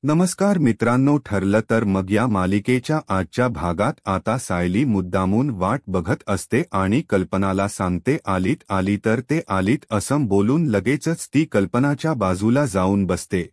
नमस्कार मित्रांनो, ठरलं तर मग या मालिकेच्या आजच्या भागात आता सायली मुद्दामून वाट बघत असते आणि कल्पनाला सांगते आली तर ते आलीत असं बोलून लगेचच ती कल्पनाच्या बाजूला जाऊन बसते.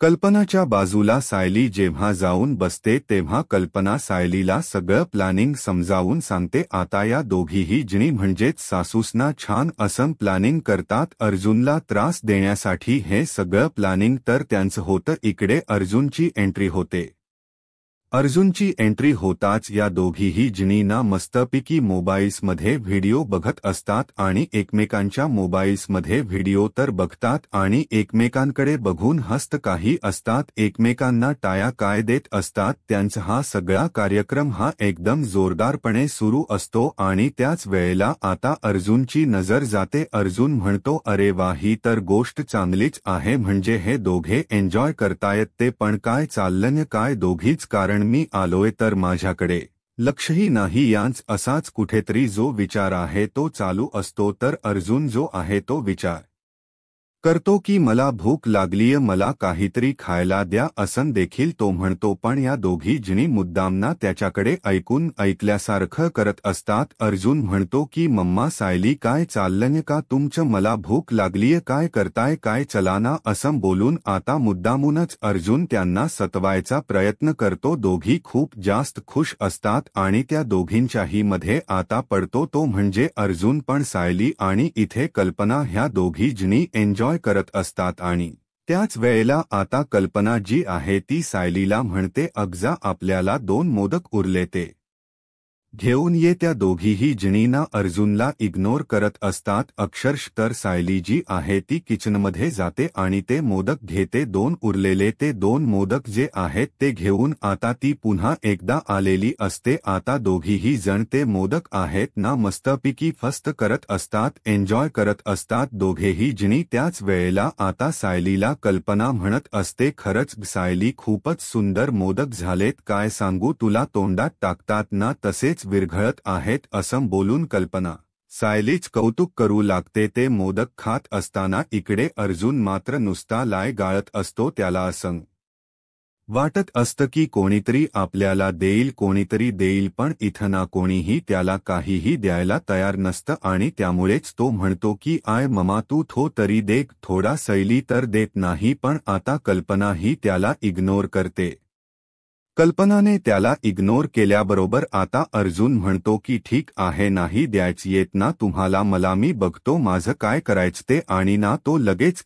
कल्पनाच्या बाजूला सायली जेव्हा जाऊन बसते तेव्हा कल्पना सायलीला सगळं प्लॅनिंग समजावून सांगते. आता या दोघीही जणी म्हणजेच सासूसना छान असं प्लॅनिंग करतात अर्जुनला त्रास देण्यासाठी. हे सगळं प्लॅनिंग तर त्यांचं होतं. इकडे अर्जुनची एंट्री होते. अर्जुनची एंट्री होताच या दोघीही जणींना मस्तपैकी मोबाईल्समध्ये व्हिडिओ बघत असतात आणि एकमेकांच्या मोबाईल्समध्ये व्हिडिओ तर बघतात आणि एकमेकांकडे बघून हसत काही असतात, एकमेकांना टाळ्या काय देत असतात. त्यांचा हा सगळा कार्यक्रम हा एकदम जोरदारपणे सुरू असतो आणि त्याच वेळेला आता अर्जुनची नजर जाते. अर्जुन म्हणतो, अरे वा, ही तर गोष्ट चांगलीच आहे, म्हणजे हे दोघे एन्जॉय करतायत. ते पण काय चाललं काय दोघीच, कारण मी आलोय तर माझ्याकडे लक्षही नाही यांच. असाच कुठेतरी जो विचार आहे तो चालू असतो तर अर्जुन जो आहे तो विचार करतो की मला भूक लागलीय, मला काहीतरी खायला द्या असं देखील तो म्हणतो. पण या दोघी जणी मुद्दामना त्याच्याकडे ऐकल्यासारखं करत असतात. अर्जुन म्हणतो की मम्मा, सायली काय चाललंय का तुमचं, मला भूक लागलीय, काय करताय, काय चलाना असं बोलून आता मुद्दामूनच अर्जुन त्यांना सतवायचा प्रयत्न करतो. दोघी खूप जास्त खुश असतात आणि त्या दोघींच्याही मध्ये आता पडतो तो म्हणजे अर्जुन पण सायली. आणि इथे कल्पना ह्या दोघी जणी एन्जॉय करत असतात आणि त्याच वेळेला आता कल्पना जी आहे ती सायलीला म्हणते, अगजा आपल्याला 2 मोदक उरले ते घेऊन ये. त्या दोघीही जणींना अर्जुनला इग्नोर करत असतात. अक्षरशः तर सायली जी आहे ती किचनमध्ये जाते आणि ते मोदक घेते. 2 उरलेले ते 2 मोदक जे आहेत ते घेऊन आता ती पुन्हा एकदा आलेली असते. आता दोघीही जण ते मोदक आहेत ना मस्तपैकी फस्त करत असतात, एन्जॉय करत असतात दोघेही जणी. त्याच वेळेला आता सायलीला कल्पना म्हणत असते, खरंच सायली खूपच सुंदर मोदक झालेत, काय सांगू तुला, तोंडात टाकतात ना तसेच विरघळत आहेत असं बोलून कल्पना सायलीच कौतुक करू लागते ते मोदक खात असताना. इकडे अर्जुन मात्र नुसता लाय गाळत असतो. त्याला असं वाटत असतं की कोणीतरी आपल्याला देईल, कोणीतरी देईल, पण इथं ना कोणीही त्याला काहीही द्यायला तयार नसतं आणि त्यामुळेच तो म्हणतो की आय ममा तू तरी दे थोडा. सैली तर देत नाही पण आता कल्पनाही त्याला इग्नोर करते. कल्पनाने त्याला इग्नोर केल्याबरोबर आता अर्जुन म्हणतो की ठीक आहे, नाही द्यायच येत ना तुम्हाला मला, मी बघतो माझं काय करायचं ते. आणि ना तो लगेच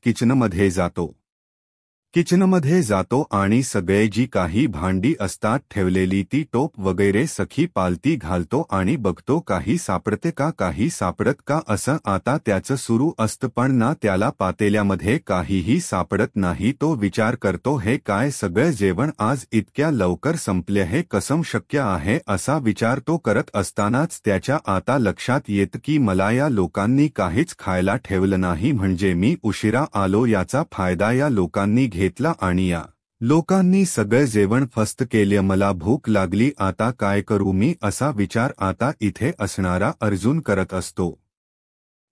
किचनमध्ये जातो आणि सगळे जी काही भांडी असतात ठेवलेली ती टोप वगैरे सखी पालती घालतो आणि बघतो काही सापडते का, काही सापडत का असं आता त्याचं सुरू असतं. पण ना त्याला पातेल्यामध्ये काहीही सापडत नाही. तो विचार करतो, हे काय सगळं जेवण आज इतक्या लवकर संपले, हे कसं शक्य आहे, असा विचार तो करत असतानाच त्याच्या आता लक्षात येतं की मला या लोकांनी काहीच खायला ठेवलं नाही, म्हणजे मी उशिरा आलो याचा फायदा या लोकांनी घेतला आणि या लोकांनी सगळं जेवण फस्त केले. मला भूक लागली, आता काय करू मी, असा विचार आता इथे असणारा अर्जुन करत असतो.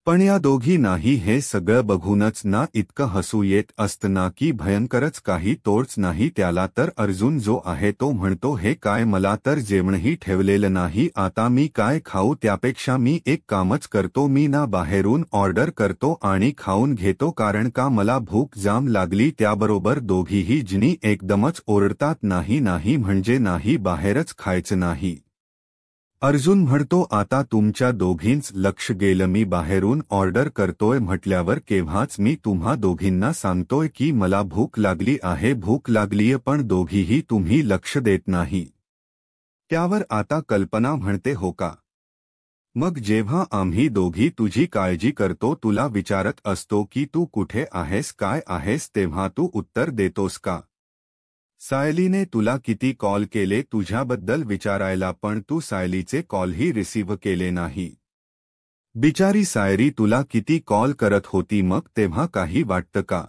पण या दोघी नाही हे सगळं बघूनच ना इतकं हसू येत असतं ना की भयंकरच काही तोडच नाही त्याला. तर अर्जुन जो आहे तो म्हणतो, हे काय, मला तर जेवणही ठेवलेलं नाही, आता मी काय खाऊ, त्यापेक्षा मी एक कामच करतो, मी ना बाहेरून ऑर्डर करतो आणि खाऊन घेतो, कारण का मला भूक जाम लागली. त्याबरोबर दोघीही जणी एकदमच ओरडतात, नाही नाही, म्हणजे नाही, बाहेरच खायचं नाही. अर्जुन म्हणतो, आता तुमच्या दोघींच लक्ष गेलं, मी बाहेरून ऑर्डर करतोय म्हटल्यावर केव्हाच मी तुम्हा दोघींना सांगतोय की मला भूक लागली आहे, भूक लागलीय, पण दोघीही तुम्ही लक्ष देत नाही. त्यावर आता कल्पना म्हणते, हो का, मग जेव्हा आम्ही दोघी तुझी काळजी करतो, तुला विचारत असतो की तू कुठे आहेस, काय आहेस, तेव्हा तू उत्तर देतोस का? सायलीने तुला किती कॉल केले तुझ्याबद्दल विचारायला, पण तू सायलीचे कॉलही रिसीव्ह केले नाही. बिचारी सायरी तुला किती कॉल करत होती, मग तेव्हा काही वाटतं का?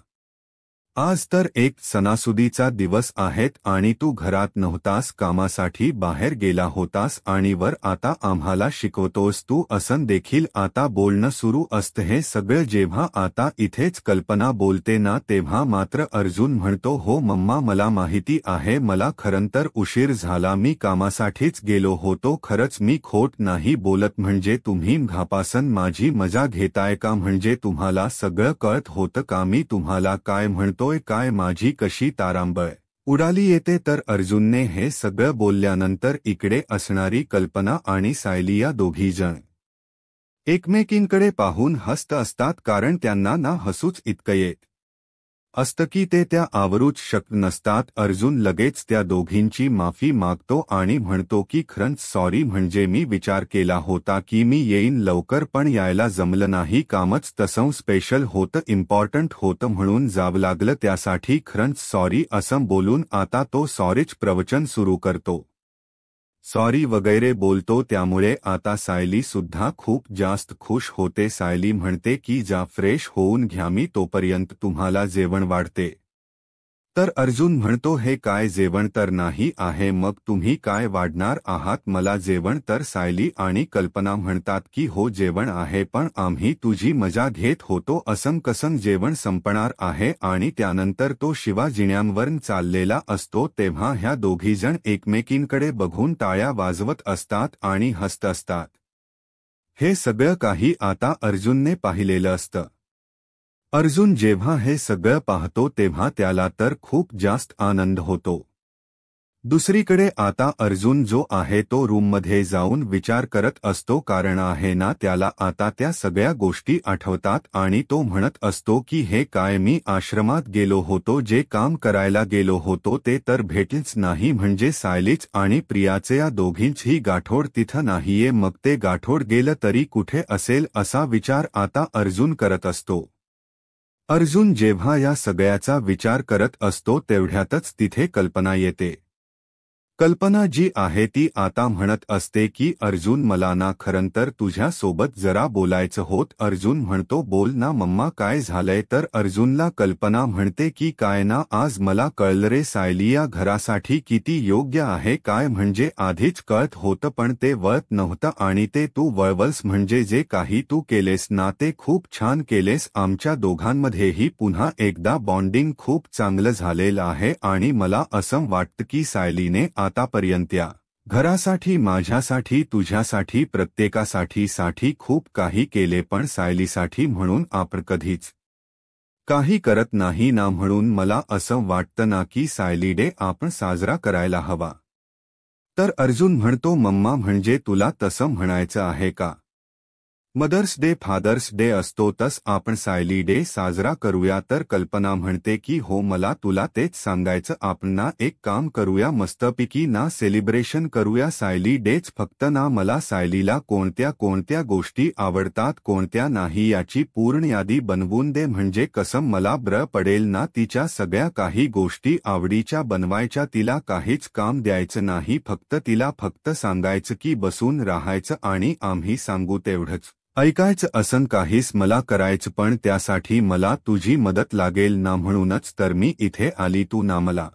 आज तर एक सणासुदीचा दिवस आहेत आणि तू घरात नव्हतास, कामासाठी बाहेर गेला होतास आणि वर आता आम्हाला शिकवतोस तू असं देखील आता बोलणं सुरू असतं. हे सगळं जेव्हा आता इथेच कल्पना बोलते ना तेव्हा मात्र अर्जुन म्हणतो, हो मम्मा मला माहिती आहे, मला खरंतर उशीर झाला, मी कामासाठीच गेलो होतो, खरंच मी खोट नाही बोलत. म्हणजे तुम्ही घापासन माझी मजा घेताय का? म्हणजे तुम्हाला सगळं कळत होतं का मी तुम्हाला काय म्हणतो? काय माझी कशी तारांबळ उडाली येते? तर अर्जुनने हे सगळं बोलल्यानंतर इकडे असणारी कल्पना आणि सायली या दोघीजण एकमेकींकडे पाहून हसत असतात, कारण त्यांना ना हसूच इतकं येत असतं की ते त्या आवरूच शकत नसतात. अर्जुन लगेच त्या दोघींची माफी मागतो आणि म्हणतो की खरंच सॉरी, म्हणजे मी विचार केला होता की मी येईन लवकर पण यायला जमलं नाही, कामच तसं स्पेशल होतं, इम्पॉर्टंट होतं म्हणून जावं लागलं, त्यासाठी खरंच सॉरी असं बोलून आता तो सॉरीच प्रवचन सुरू करतो, सॉरी वगैरे बोलतो. त्यामुळे आता सायली सुद्धा खूप जास्त खुश होते. सायली म्हणते की जा फ्रेश होऊन घ्या, मी तोपर्यंत तुम्हाला जेवण वाढते. तर अर्जुन म्हणतो, हे काय जेवण तर नाही आहे, मग तुम्ही काय वाढणार आहात मला जेवण? तर सायली आणि कल्पना म्हणतात की हो जेवण आहे, पण आम्ही तुझी मजा घेत होतो, असं कसं जेवण संपणार आहे? आणि त्यानंतर तो शिवाजिण्यांवर चाललेला असतो तेव्हा ह्या दोघीजण एकमेकींकडे बघून टाळ्या वाजवत असतात आणि हसत असतात. हे सगळं काही आता अर्जुनने पाहिलेलं असतं. अर्जुन जेव्हा हे सगळं पाहतो तेव्हा त्याला तर खूप जास्त आनंद होतो. दुसरीकडे आता अर्जुन जो आहे तो रूममध्ये जाऊन विचार करत असतो, कारण आहे ना त्याला आता त्या सगळ्या गोष्टी आठवतात आणि तो म्हणत असतो की हे काय, मी आश्रमात गेलो होतो, जे काम करायला गेलो होतो ते तर भेटलीच नाही, म्हणजे सायलीच आणि प्रियाचे या दोघींचीही गाठोड तिथं नाहीये, मग ते गाठोड गेलं तरी कुठे असेल असा विचार आता अर्जुन करत असतो. अर्जुन जेव्हा या सगळ्याचा विचार करत असतो तेवढ्यातच तिथे कल्पना येते. कल्पना जी आहे ती आता म्हणत असते की अर्जुन मला ना खरंतर तुझ्या सोबत जरा बोलायचं होत. अर्जुन म्हणतो, बोल ना मम्मा काय झालंय? तर अर्जुनला कल्पना म्हणते की काय ना, आज मला कळलं रे, सायली या घरासाठी किती योग्य आहे. काय म्हणजे आधीच कळत होतं पण ते वळत नव्हतं आणि ते तू वळवलस, म्हणजे जे काही तू केलेस ना ते खूप छान केलेस. आमच्या दोघांमध्येही पुन्हा एकदा बॉन्डिंग खूप चांगलं झालेलं आहे आणि मला असं वाटतं की सायलीने आतापर्यंत या घरासाठी, माझ्यासाठी, तुझ्यासाठी, प्रत्येकासाठी खूप काही केले, पण सायलीसाठी म्हणून आपण कधीच काही करत नाही ना, म्हणून मला असं वाटतं ना की सायली डे आपण साजरा करायला हवा. तर अर्जुन म्हणतो, मम्मा म्हणजे तुला तसं म्हणायचं आहे का? मदर्स डे फादर्स डे असतो तस आपण सायली डे साजरा करूया. तर कल्पना म्हणते की हो मला तुला तेच सांगायचं, आपण ना एक काम करूया, मस्तपैकी ना सेलिब्रेशन करूया सायली डेच, फक्त ना मला सायलीला कोणत्या कोणत्या गोष्टी आवडतात कोणत्या नाही याची पूर्ण यादी बनवून दे, म्हणजे कसं मला बरं पडेल ना, तिच्या सगळ्या काही गोष्टी आवडीच्या बनवायच्या, तिला काहीच काम द्यायचं नाही, फक्त तिला फक्त सांगायचं की बसून राहायचं आणि आम्ही सांगू तेवढंच ऐकायचं, असं काहीच मला करायचं, पण त्यासाठी मला तुझी मदत लागेल ना, म्हणूनच तर मी इथे आली. तू ना मला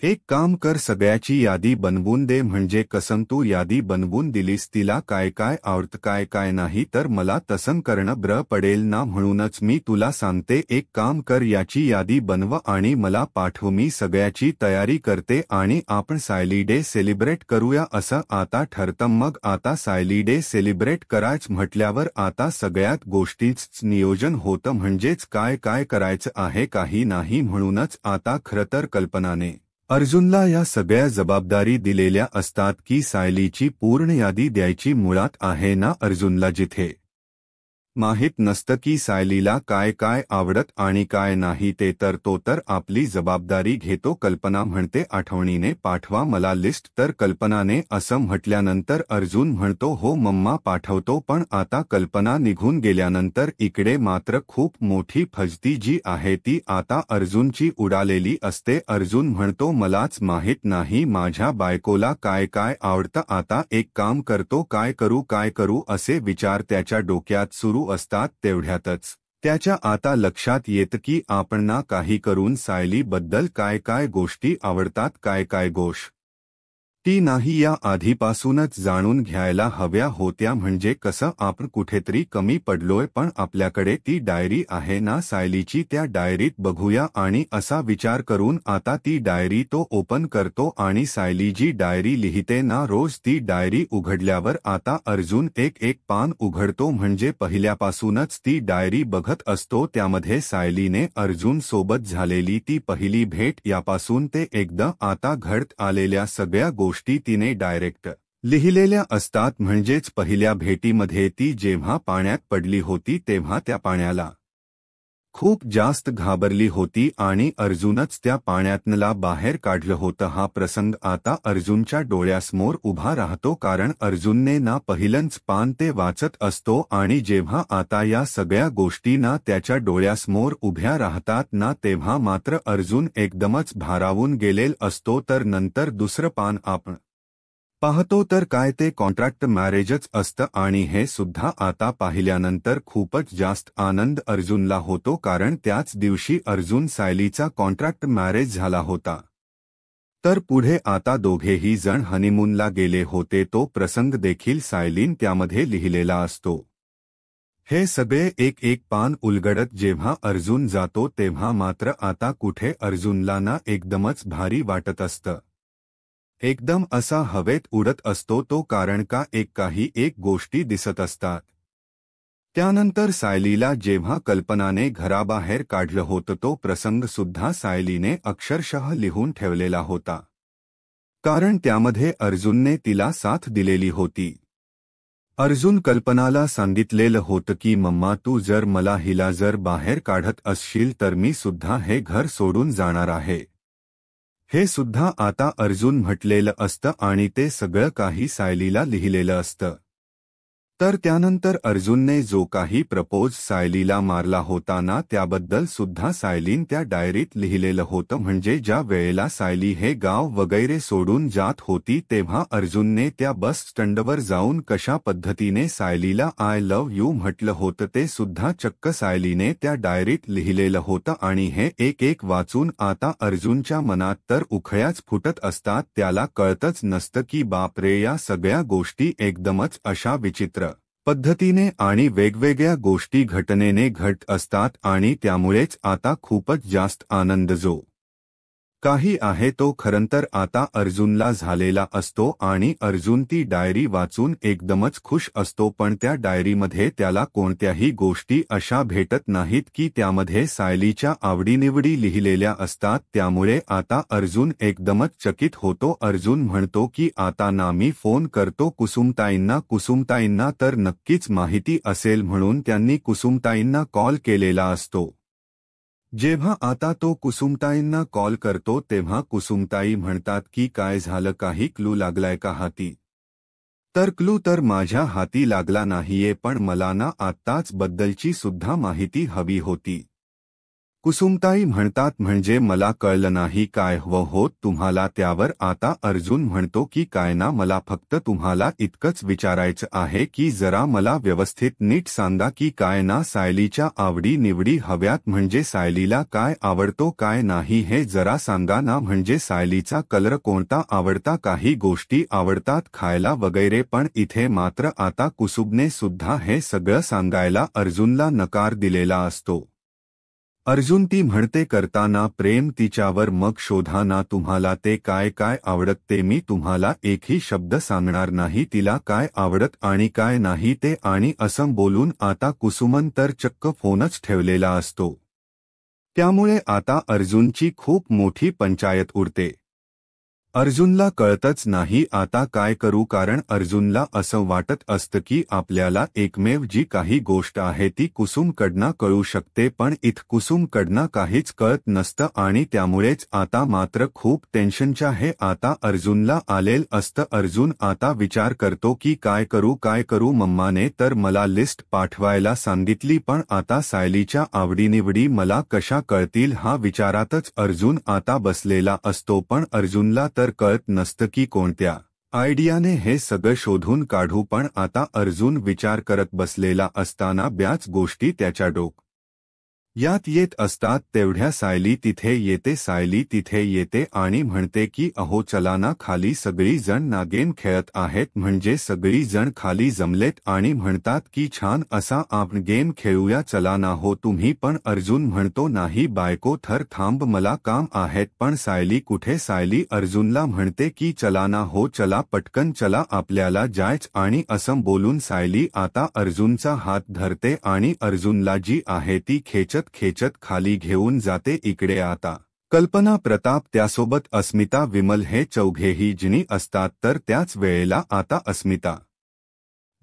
एक काम कर, सगळ्याची यादी बनवून दे, म्हणजे कसं तू यादी बनवून दिलीस तिला काय काय आवडतं काय काय नाही, तर मला तसं करणं बरं पडेल ना, म्हणूनच मी तुला सांगते एक काम कर, याची यादी बनव आणि मला पाठव, मी सगळ्याची तयारी करते आणि आपण सायली डे सेलिब्रेट करूया असं आता ठरतं. मग आता सायली डे सेलिब्रेट करायचं म्हटल्यावर आता सगळ्यात गोष्टींचं नियोजन होतं, म्हणजेच काय काय करायचं आहे काही नाही, म्हणूनच आता खरंतर कल्पनाने अर्जुनला या सगळ्या जबाबदारी दिलेल्या असतात की सायलीची पूर्ण यादी द्यायची. मुळात आहे ना अर्जुनला जिथे माहित नसतं की सायलीला काय काय आवडत आणि काय नाही ते, तर तो तर आपली जबाबदारी घेतो. कल्पना म्हणते आठवणीने पाठवा मला लिस्ट. तर कल्पनाने असं म्हटल्यानंतर अर्जुन म्हणतो, हो मम्मा पाठवतो. पण आता कल्पना निघून गेल्यानंतर इकडे मात्र खूप मोठी फजिती जी आहे ती आता अर्जुनची उडालेली असते. अर्जुन म्हणतो, मलाच माहित नाही माझ्या बायकोला काय काय आवडतं, आता एक काम करतो, काय करू असे विचार त्याच्या डोक्यात सुरू असतात. तेवढ्यातच त्याच्या आता लक्षात येतं की आपणना काही करून सायलीबद्दल काय काय गोष्टी आवडतात, काय काय गोष्टी नाही या आधीपासूनच जाणून घ्यायला हव्या होत्या. म्हणजे कसं आपण कुठेतरी कमी पडलोय, पण आपल्याकडे ती डायरी आहे ना सायलीची, त्या डायरीत बघूया. आणि असा विचार करून आता ती डायरी तो ओपन करतो आणि सायली जी डायरी लिहिते ना रोज, ती डायरी उघडल्यावर आता अर्जुन एक एक पान उघडतो. म्हणजे पहिल्यापासूनच ती डायरी बघत असतो. त्यामध्ये सायलीने अर्जुन सोबत झालेली ती पहिली भेट यापासून ते एकदा आता घडत आलेल्या सगळ्या गोष्टी तिने डायरेक्ट लिहिलेल्या असतात. म्हणजेच पहिल्या भेटीमध्ये ती जेव्हा पाण्यात पडली होती तेव्हा त्या पाण्याला खूप जास्त घाबरली होती आणि अर्जुनच त्या पाण्यातनला बाहेर काढलं होतं. हा प्रसंग आता अर्जुनच्या डोळ्यासमोर उभा राहतो, कारण अर्जुनने ना पहिलंच पान ते वाचत असतो आणि जेव्हा आता या सगळ्या गोष्टी ना त्याच्या डोळ्यासमोर उभ्या राहतात ना, तेव्हा मात्र अर्जुन एकदमच भारावून गेलेल असतो. तर नंतर दुसरं पान आपण पाहतो तर काय ते कॉन्ट्रॅक्ट मॅरेजच असतं आणि हे सुद्धा आता पाहिल्यानंतर खूपच जास्त आनंद अर्जुनला होतो, कारण त्याच दिवशी अर्जुन सायलीचा कॉन्ट्रॅक्ट मॅरेज झाला होता. तर पुढे आता दोघेही जण हनीमूनला गेले होते. तो प्रसंग देखील सायलीन त्यामध्ये लिहिलेला असतो. हे सगळे एक एक पान उलगडत जेव्हा अर्जुन जातो तेव्हा मात्र आता कुठे अर्जुनला ना एकदमच भारी वाटत असतं. एकदम असा हवेत उडत असतो तो, कारण का काही एक गोष्टी दिसत असतात. त्यानंतर सायलीला जेव्हा कल्पनाने घराबाहेर काढलं होतं तो प्रसंग सुद्धा सायलीने अक्षरशः लिहून ठेवलेला होता, कारण त्यामध्ये अर्जुनने तिला साथ दिलेली होती. अर्जुन कल्पनाला सांगितलेलं होतं की मम्मा, तू जर मला हिला जर बाहेर काढत असशील तर मी सुद्धा हे घर सोडून जाणार आहे. हे सुद्धा आता अर्जुन म्हटलेलं असतं आणि ते सगळं काही सायलीला लिहिलेलं असतं. तर त्यानंतर अर्जुनने जो काही प्रपोज सायलीला मारला होता ना, त्याबद्दल सुद्धा सायलीन त्या डायरीत लिहिलेलं होतं. म्हणजे ज्या वेळेला सायली हे गाव वगैरे सोडून जात होती तेव्हा अर्जुनने त्या बस स्टँडवर जाऊन कशा पद्धतीने सायलीला आय लव्ह यू म्हटलं होतं ते सुद्धा चक्क सायलीने त्या डायरीत लिहिलेलं होतं. आणि हे एक एक वाचून आता अर्जुनच्या मनात तर उखळ्याच फुटत असतात. त्याला कळतच नसतं की बापरे, या सगळ्या गोष्टी एकदमच अशा विचित्र पद्धतीने आणि वेगवेगळ्या गोष्टी घटनेने घडत असतात आणि त्यामुळेच आता खूपच जास्त आनंद जो काही आहे तो खरंतर आता अर्जुनला झालेला असतो. आणि अर्जुन ती डायरी वाचून एकदमच खुश असतो, पण त्या डायरीमध्ये त्याला कोणत्याही गोष्टी अशा भेटत नाहीत की त्यामध्ये सायलीच्या आवडीनिवडी लिहिलेल्या असतात. त्यामुळे आता अर्जुन एकदमच चकित होतो. अर्जुन म्हणतो की आता ना मी फोन करतो कुसुमताईंना तर नक्कीच माहिती असेल, म्हणून त्यांनी कुसुमताईंना कॉल केलेला असतो. जेव्हा आता तो कुसुमताईंना कॉल करतो तेव्हा कुसुमताई म्हणतात की काय झालं, काही क्लू लागलाय का हाती? तर क्लू तर माझ्या हाती लागला नाहीये, पण मला ना आत्ताच बद्दलची सुद्धा माहिती हवी होती. कुसुमताई म्हणतात म्हणजे मला कळलं नाही काय हवं होत तुम्हाला त्यावर. आता अर्जुन म्हणतो की काय ना, मला फक्त तुम्हाला इतकंच विचारायचं आहे की जरा मला व्यवस्थित नीट सांगा की काय ना सायलीच्या आवडी निवडी हव्यात. म्हणजे सायलीला काय आवडतो काय नाही हे जरा सांगा ना. म्हणजे सायलीचा कलर कोणता आवडता, काही गोष्टी आवडतात खायला वगैरे. पण इथे मात्र आता कुसुमने सुद्धा हे सगळं सांगायला अर्जुनला नकार दिलेला असतो. अर्जुन ती म्हणते करताना प्रेम तिच्यावर, मग शोधा ना तुम्हाला ते काय काय आवडत ते. मी तुम्हाला एकही शब्द सांगणार नाही तिला काय आवडत आणि काय नाही ते. आणि असं बोलून आता कुसुमन तर चक्क फोनच ठेवलेला असतो. त्यामुळे आता अर्जुनची खूप मोठी पंचायत उडते. अर्जुनला कळतच नाही आता काय करू, कारण अर्जुनला असं वाटत असतं की आपल्याला एकमेव जी काही गोष्ट आहे ती कुसुमकडनं कळू शकते, पण कुसुमकडनं काहीच कळत नसतं. आणि त्यामुळेच आता मात्र खूप टेन्शनच्या हे आता अर्जुनला आलेल असतं. अर्जुन आता विचार करतो की काय करू. मम्माने तर मला लिस्ट पाठवायला सांगितली, पण आता सायलीच्या आवडीनिवडी मला कशा कळतील हा विचारातच अर्जुन आता बसलेला असतो. पण अर्जुनला तर कळत नसतं की कोणत्या आयडियाने हे सगळं शोधून काढू. पण आता अर्जुन विचार करत बसलेला असताना बऱ्याच गोष्टी त्याच्या डोक्यात यात येत असतात तेवढ्या सायली तिथे येते, सायली तिथे येते आणि म्हणते की अहो चला ना खाली, सगळी जण ना गेम खेळत आहेत, म्हणजे सगळी जण खाली जमलेत आणि म्हणतात की छान असा आपण गेम खेळूया, चला ना हो तुम्ही पण. अर्जुन म्हणतो नाही बायको, थर थांब मला काम आहेत. पण सायली कुठे? सायली अर्जुनला म्हणते की चला ना हो, चला पटकन चला आपल्याला जायच. आणि असं बोलून सायली आता अर्जुनचा हात धरते आणि अर्जुनला जी आहे ती खेचत खेचत खाली घेऊन जाते. इकडे आता कल्पना, प्रताप, त्यासोबत अस्मिता, विमल हे चौघेही जिनी असतात. तर त्याच वेळेला आता अस्मिता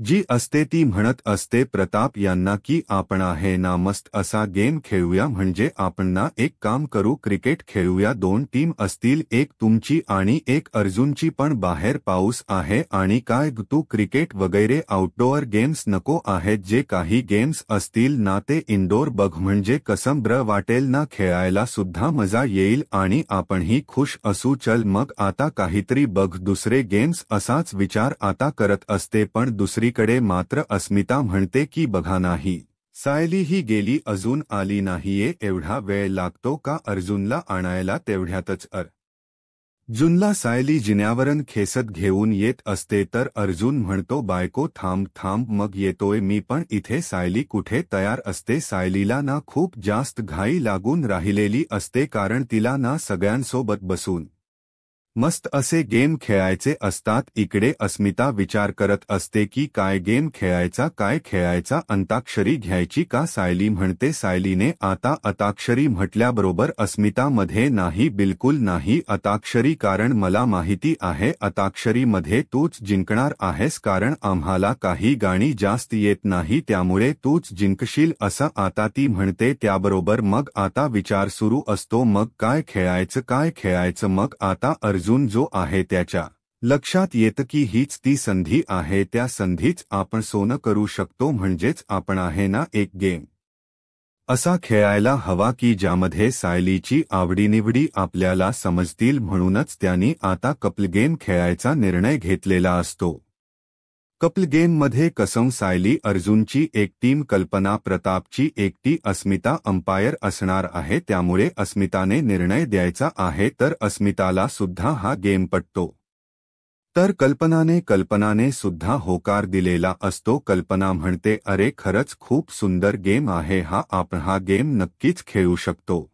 जी असते ती म्हणत असते प्रताप यांना की आपण आहे ना मस्त असा गेम खेळूया, म्हणजे आपण ना एक काम करू, क्रिकेट खेळूया. 2 टीम असतील, एक तुमची आणि एक अर्जुनची. पण बाहेर पाऊस आहे आणि काय तू क्रिकेट वगैरे आउटडोअर गेम्स नको आहेत, जे काही गेम्स असतील ना ते इनडोर बघ, म्हणजे कसं ब्र वाटेल ना, खेळायला सुद्धा मजा येईल आणि आपणही खुश असू. चल मग आता काहीतरी बघ दुसरे गेम्स. असाच विचार आता करत असते. पण दुसरीकडे मात्र अस्मिता म्हणते की बघा नाही, सायली ही गेली अजून आली नाहीये, एवढा वेळ लागतो का अर्जुनला आणायला? तेवढ्यातच अर्जुनला सायली जिन्यावरून खेचत घेऊन येत असते. तर अर्जुन म्हणतो बायको थांब थांब, मग येतोय मी पण इथे. सायली कुठे तयार असते. सायलीला ना खूप जास्त घाई लागून राहिलेली असते, कारण तिला ना सगळ्यांसोबत बसून मस्त असे गेम खेळायचे असतात. इकडे अस्मिता विचार करत असते की काय गेम खेळायचा, काय खेळायचा, अंताक्षरी घ्यायची का? सायली म्हणते. सायलीने आता अंताक्षरी म्हटल्याबरोबर अस्मिता मध्ये नाही, बिलकुल नाही अंताक्षरी, कारण मला माहिती आहे अंताक्षरीमध्ये तूच जिंकणार आहेस, कारण आम्हाला काही गाणी जास्त येत नाही, त्यामुळे तूच जिंकशील असं आता ती म्हणते. त्याबरोबर मग आता विचार सुरू असतो, मग काय खेळायचं, काय खेळायचं. मग आता अर्जुन जो आहे त्याच्या लक्षात येतं की हीच ती संधी आहे, त्या संधीच आपण सोनं करू शकतो, म्हणजेच आपण आहे ना एक गेम असा खेळायला हवा की ज्यामध्ये सायलीची आवडीनिवडी आपल्याला समजतील. म्हणूनच त्यांनी आता कपल गेम खेळायचा निर्णय घेतलेला असतो. कपल गेम मध्ये कसं सायली अर्जुनची एक टीम, कल्पना प्रतापची एकटी, अस्मिता अंपायर असणार आहे, त्यामुळे अस्मिताने निर्णय द्यायचा आहे. तर अस्मिताला सुद्धा हा गेम पटतो. तर कल्पनाने सुद्धा होकार दिलेला असतो. कल्पना म्हणते अरे खरंच खूप सुंदर गेम आहे हा, आपण हा गेम नक्कीच खेळू शकतो.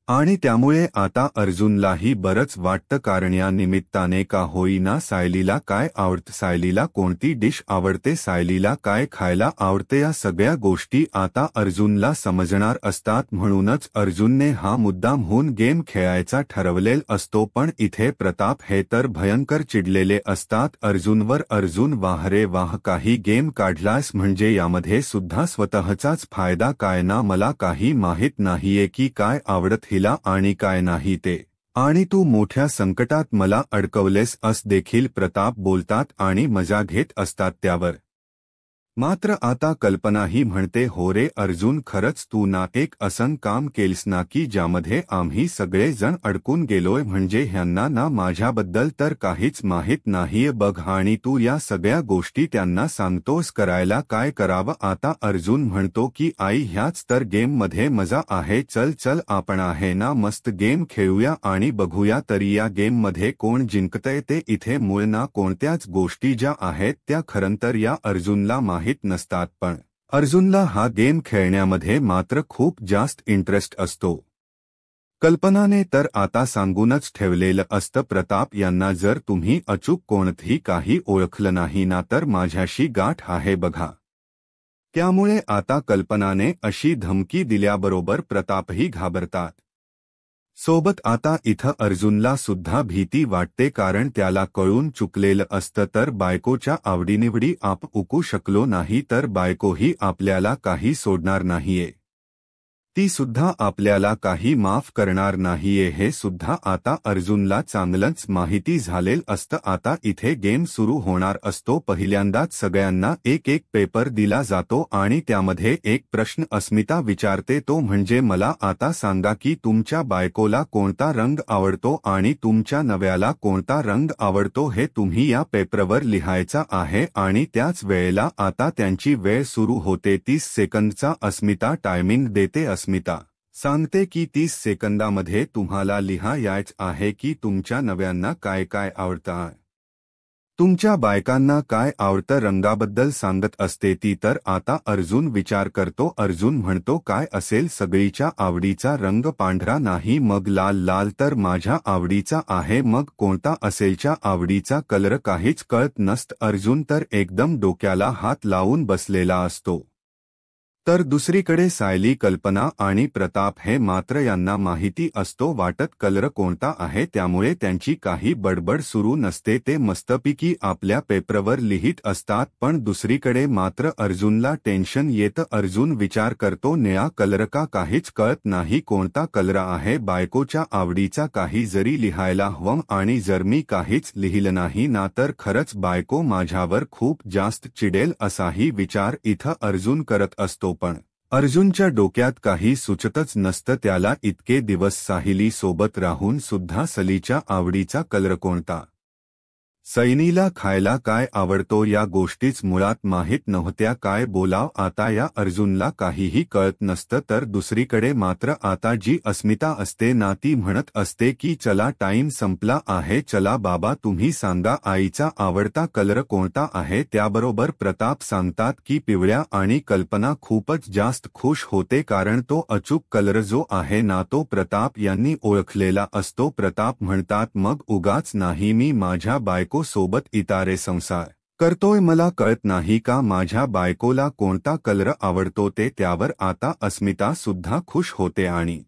आणि त्यामुळे आता अर्जुनलाही बरंच वाटतं, कारण या निमित्ताने का होईना सायलीला काय आवडतं, सायलीला कोणती डिश आवडते, सायलीला काय खायला आवडते, या सगळ्या गोष्टी आता अर्जुनला समजणार असतात. म्हणूनच अर्जुनने हा मुद्दामहून गेम खेळायचा ठरवलेला असतो. पण इथे प्रताप हे तर भयंकर चिडलेले असतात अर्जुनवर. अर्जुन वाह रे वाह, काही गेम काढलास म्हणजे यामध्ये सुद्धा स्वतःचाच फायदा काय ना, मला काही माहित नाहीये की काय आवडत हिला आणि काय नाही ते, आणि तू मोठ्या संकटात मला अडकवलेस अस देखील प्रताप बोलतात आणि मजा घेत असतात त्यावर. मात्र आता कल्पनाही म्हणते हो रे अर्जुन, खरंच तू ना एक असं काम केलंस ना की ज्यामध्ये आम्ही सगळे जण अडकून गेलोय, म्हणजे ह्यांना ना माझ्याबद्दल तर काहीच माहित नाहीये बघ, आणि तू या सगळ्या गोष्टी त्यांना सांगतोस, करायला काय करावं आता? अर्जुन म्हणतो की आई ह्याच तर गेम मध्ये मजा आहे, चल चल आपण आहे ना मस्त गेम खेळूया आणि बघूया तरी या गेम मध्ये कोण जिंकतंय ते. इथे मूळ ना कोणत्याच गोष्टी ज्या आहेत त्या खरंतर या अर्जुनला माहित नसतात, पण अर्जुनला हा गेम खेळण्यामध्ये मात्र खूप जास्त इंटरेस्ट असतो. कल्पनाने तर आता सांगूनच ठेवलेलं असतं प्रताप यांना, जर तुम्ही अचूक कोणतंही काही ओळखलं नाही ना तर माझ्याशी गाठ आहे बघा. त्यामुळे आता कल्पनाने अशी धमकी दिल्याबरोबर प्रतापही घाबरतात. सोबत आता इथं अर्जुनला सुद्धा भीती वाटते, कारण त्याला कळून चुकलेलं असतं तर बायकोच्या आवडीनिवडी आप उकू शकलो नाही तर बायकोही आपल्याला काही सोडणार नाहीये, ती सुद्धा आपल्याला काही माफ करणार नाहीये, हे सुद्धा आता अर्जुनला चांगलंच माहिती झालेलं असतं. आता इथे गेम सुरू होणार असतो. पहिल्यांदाच सगळ्यांना एक एक पेपर दिला जातो आणि त्यामध्ये एक प्रश्न अस्मिता विचारते, तो म्हणजे मला आता सांगा की तुमच्या बायकोला कोणता रंग आवडतो आणि तुमच्या नव्याला कोणता रंग आवडतो, हे तुम्ही या पेपरवर लिहायचा आहे. आणि त्याच वेळेला आता त्यांची वेळ सुरू होते. 30 सेकंदचा अस्मिता टायमिंग देते. अस्मिता सांगते की 30 सेकंदामध्ये तुम्हाला लिहायचं आहे की तुमच्या नव्यांना काय काय आवडतं. तुमच्या बायकांना काय आवडतं रंगाबद्दल सांगत असते ती. तर आता अर्जुन विचार करतो. अर्जुन म्हणतो काय असेल सगळीच्या आवडीचा रंग पांढरा नाही मग लाल. लाल तर माझ्या आवडीचा आहे. मग कोणता असेलच्या आवडीचा कलर काहीच कळत नसतं. अर्जुन तर एकदम डोक्याला हात लावून बसलेला असतो. तर दुसरीकडे सायली, कल्पना आणि प्रताप हे मात्र यांना माहिती असतो वाटत कलर कोणता आहे, त्यामुळे त्यांची काही बडबड सुरू नसते. ते मस्तपैकी आपल्या पेपरवर लिहित असतात. पण दुसरीकडे मात्र अर्जुनला टेन्शन येतं. अर्जुन विचार करतो निळा कलर का काहीच कळत नाही कोणता कलर आहे बायकोच्या आवडीचा. काही जरी लिहायला हवं आणि जर मी काहीच लिहिलं नाही ना तर खरंच बायको माझ्यावर खूप जास्त चिडेल असाही विचार इथं अर्जुन करत असतो. पण अर्जुनच्या डोक्यात काही सुचतच नसतं. त्याला इतके दिवस साहिली सोबत राहून सुद्धा सलीच्या आवडीचा कलर कोणता, सैनीला खायला काय आवडतो या गोष्टीच मुळात माहीत नव्हत्या. काय बोलाव आता या अर्जुनला काहीही कळत नसतं. तर दुसरीकडे मात्र आता जी अस्मिता असते ना ती म्हणत असते की चला टाईम संपला आहे, चला बाबा तुम्ही सांगा आईचा आवडता कलर कोणता आहे. त्याबरोबर प्रताप सांगतात की पिवळ्या आणि कल्पना खूपच जास्त खुश होते कारण तो अचूक कलर जो आहे ना तो प्रताप यांनी ओळखलेला असतो. प्रताप म्हणतात मग उगाच नाही मी माझ्या बायको सोबत इतारे संसार करतोय, मला कळत नाही का माझ्या बायकोला कोणता कलर आवडतो ते. त्यावर आता अस्मिता सुद्धा खुश होते आणि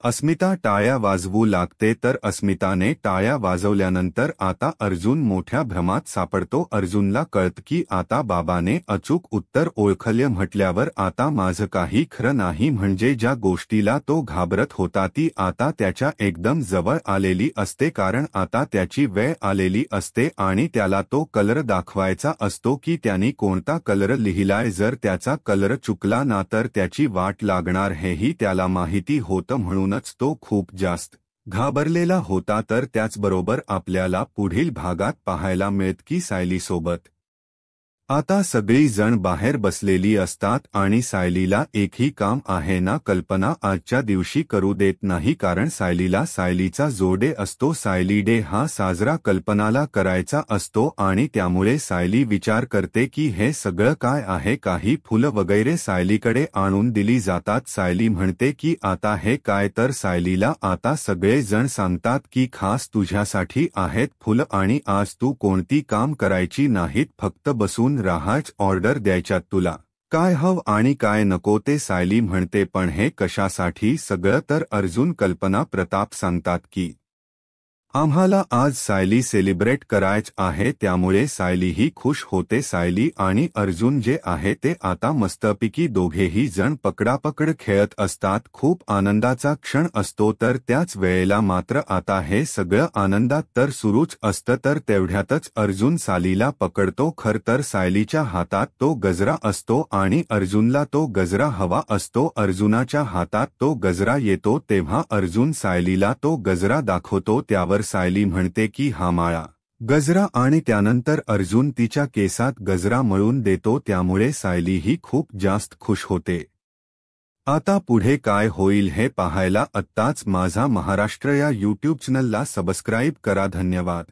अस्मिता टाळ्या वाजवू लागते. तर अस्मिताने टाळ्या वाजवल्यानंतर आता अर्जुन मोठ्या भ्रमात सापडतो. अर्जुनला कळत की आता बाबाने अचूक उत्तर ओळखलं म्हटल्यावर आता माझं काही खरं नाही. म्हणजे ज्या गोष्टीला तो घाबरत होता ती आता त्याच्या एकदम जवळ आलेली असते. कारण आता त्याची वेळ आलेली असते आणि त्याला तो कलर दाखवायचा असतो की त्यांनी कोणता कलर लिहिलाय. जर त्याचा कलर चुकला ना तर त्याची वाट लागणार हेही त्याला माहिती होतं. म्हणूनच तो खूप जास्त घाबरलेला होता. तर त्याचबरोबर आपल्याला पुढील भागात पाहायला मिळत की सायलीसोबत आता सगळी जण बाहेर बसलेली असतात आणि सायलीला एकही काम आहे ना कल्पना आजच्या दिवशी करू देत नाही. कारण सायलीला सायलीचा जोडे असतो. सायली डे हा साजरा कल्पनाला करायचा असतो आणि त्यामुळे सायली विचार करते की हे सगळं काय आहे. काही फुलं वगैरे सायलीकडे आणून दिली जातात. सायली म्हणते की आता हे काय. तर सायलीला आता सगळे जण सांगतात की खास तुझ्यासाठी आहेत फुलं आणि आज तू कोणती काम करायची नाहीत, फक्त बसून राहायचं, ऑर्डर द्यायच्यात तुला. काय हवं आणि काय नको ते सायली म्हणते. पण हे कशासाठी सगळं. तर अर्जुन, कल्पना, प्रताप सांगतात की आम्हाला आज सायली सेलिब्रेट करायचं आहे. त्यामुळे सायलीही खुश होते. सायली आणि अर्जुन जे आहे ते आता मस्तपैकी दोघेही जण पकडापकड खेळत असतात. खूप आनंदाचा क्षण असतो. तर त्याच वेळेला मात्र आता हे सगळं आनंदात तर सुरूच असतं. तर तेवढ्यातच अर्जुन सायलीला पकडतो. खर तर सायलीच्या हातात तो गजरा असतो आणि अर्जुनला तो गजरा हवा असतो. अर्जुनाच्या हातात तो गजरा येतो तेव्हा अर्जुन सायलीला तो गजरा दाखवतो. त्यावर सायली म्हणते की हा माळा गजरा आणि त्यानंतर अर्जुन तिच्या केसात गजरा मळून देतो. त्यामुळे सायलीही खूप जास्त खुश होते. आता पुढे काय होईल हे पाहायला आत्ताच माझा महाराष्ट्र या यूट्यूब चॅनलला सबस्क्राईब करा. धन्यवाद.